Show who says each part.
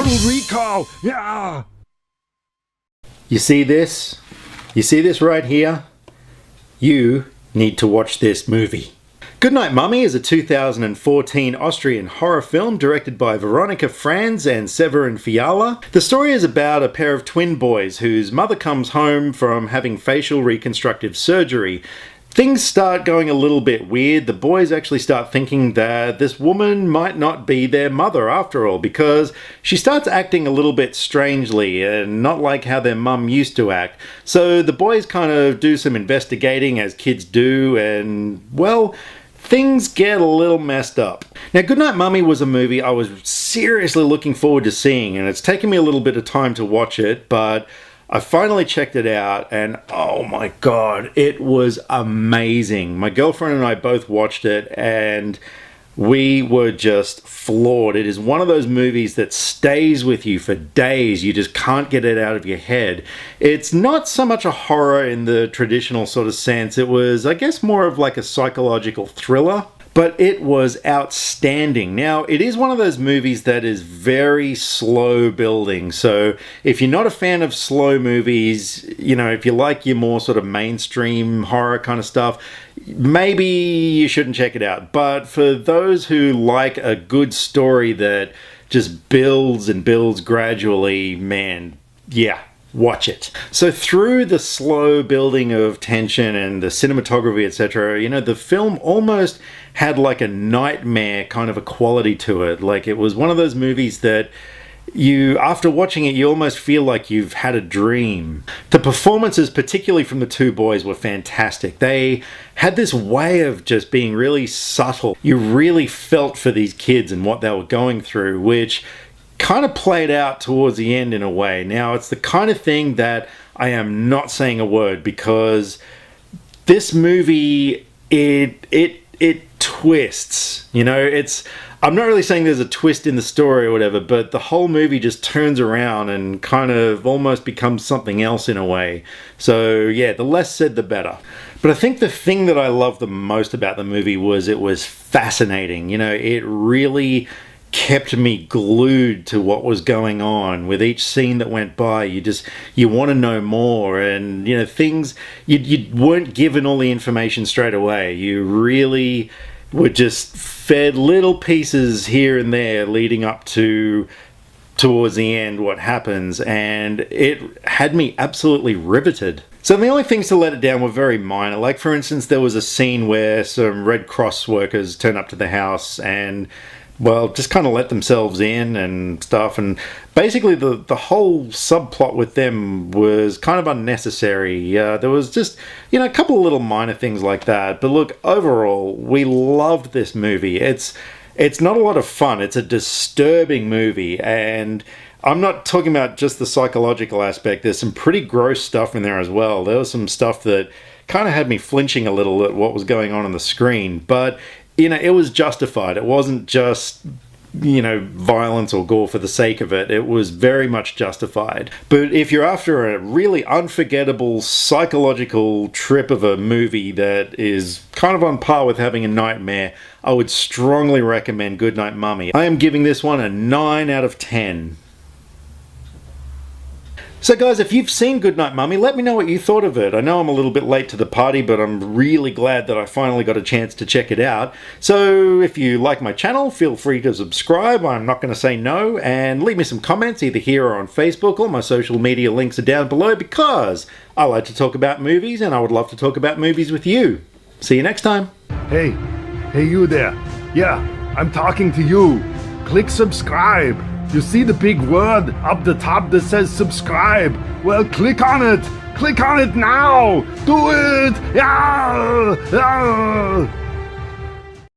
Speaker 1: Total Recall! Yeah!
Speaker 2: You see this? You see this right here? You need to watch this movie. Goodnight Mommy is a 2014 Austrian horror film directed by Veronika Franz and Severin Fiala. The story is about a pair of twin boys whose mother comes home from having facial reconstructive surgery. Things start going a little bit weird. The boys actually start thinking that this woman might not be their mother after all, because she starts acting a little bit strangely and not like how their mum used to act. So the boys kind of do some investigating, as kids do, and, well, things get a little messed up. Now, Goodnight Mommy was a movie I was seriously looking forward to seeing, and it's taken me a little bit of time to watch it, but I finally checked it out, and oh my god, it was amazing. My girlfriend and I both watched it, and we were just floored. It is one of those movies that stays with you for days. You just can't get it out of your head. It's not so much a horror in the traditional sort of sense. It was, I guess, more of like a psychological thriller. But it was outstanding. Now, it is one of those movies that is very slow building. So if you're not a fan of slow movies, you know, if you like your more sort of mainstream horror kind of stuff, maybe you shouldn't check it out. But for those who like a good story that just builds and builds gradually, man, yeah. Watch it. So through the slow building of tension and the cinematography, etc., you know, the film almost had like a nightmare kind of a quality to it. Like, it was one of those movies that you, after watching it, you almost feel like you've had a dream. The performances, particularly from the two boys, were fantastic. They had this way of just being really subtle. You really felt for these kids and what they were going through, which kind of played out towards the end in a way. Now, it's the kind of thing that I am not saying a word, because this movie, it twists. You know, I'm not really saying there's a twist in the story or whatever, but the whole movie just turns around and kind of almost becomes something else in a way. So yeah, the less said the better. But I think the thing that I loved the most about the movie was it was fascinating. You know, it really kept me glued to what was going on. With each scene that went by, you want to know more, and you know, things you weren't given all the information straight away. You really were just fed little pieces here and there leading up to towards the end what happens, and it had me absolutely riveted. So the only things to let it down were very minor. Like, for instance, there was a scene where some Red Cross workers turn up to the house and, well, just kind of let themselves in and stuff, and basically the whole subplot with them was kind of unnecessary. There was just, you know, a couple of little minor things like that. But look, overall, we loved this movie. It's not a lot of fun. It's a disturbing movie, and I'm not talking about just the psychological aspect. There's some pretty gross stuff in there as well. There was some stuff that kind of had me flinching a little at what was going on the screen, but you know, it was justified. It wasn't just, you know, violence or gore for the sake of it. It was very much justified. But if you're after a really unforgettable psychological trip of a movie that is kind of on par with having a nightmare, I would strongly recommend Goodnight Mommy. I am giving this one a 9 out of 10. So guys, if you've seen Goodnight Mommy, let me know what you thought of it. I know I'm a little bit late to the party, but I'm really glad that I finally got a chance to check it out. So if you like my channel, feel free to subscribe. I'm not going to say no, and leave me some comments either here or on Facebook. All my social media links are down below, because I like to talk about movies, and I would love to talk about movies with you. See you next time.
Speaker 1: Hey you there. Yeah, I'm talking to you. Click subscribe. You see the big word up the top that says subscribe? Well, click on it! Click on it now! Do it! Yeah!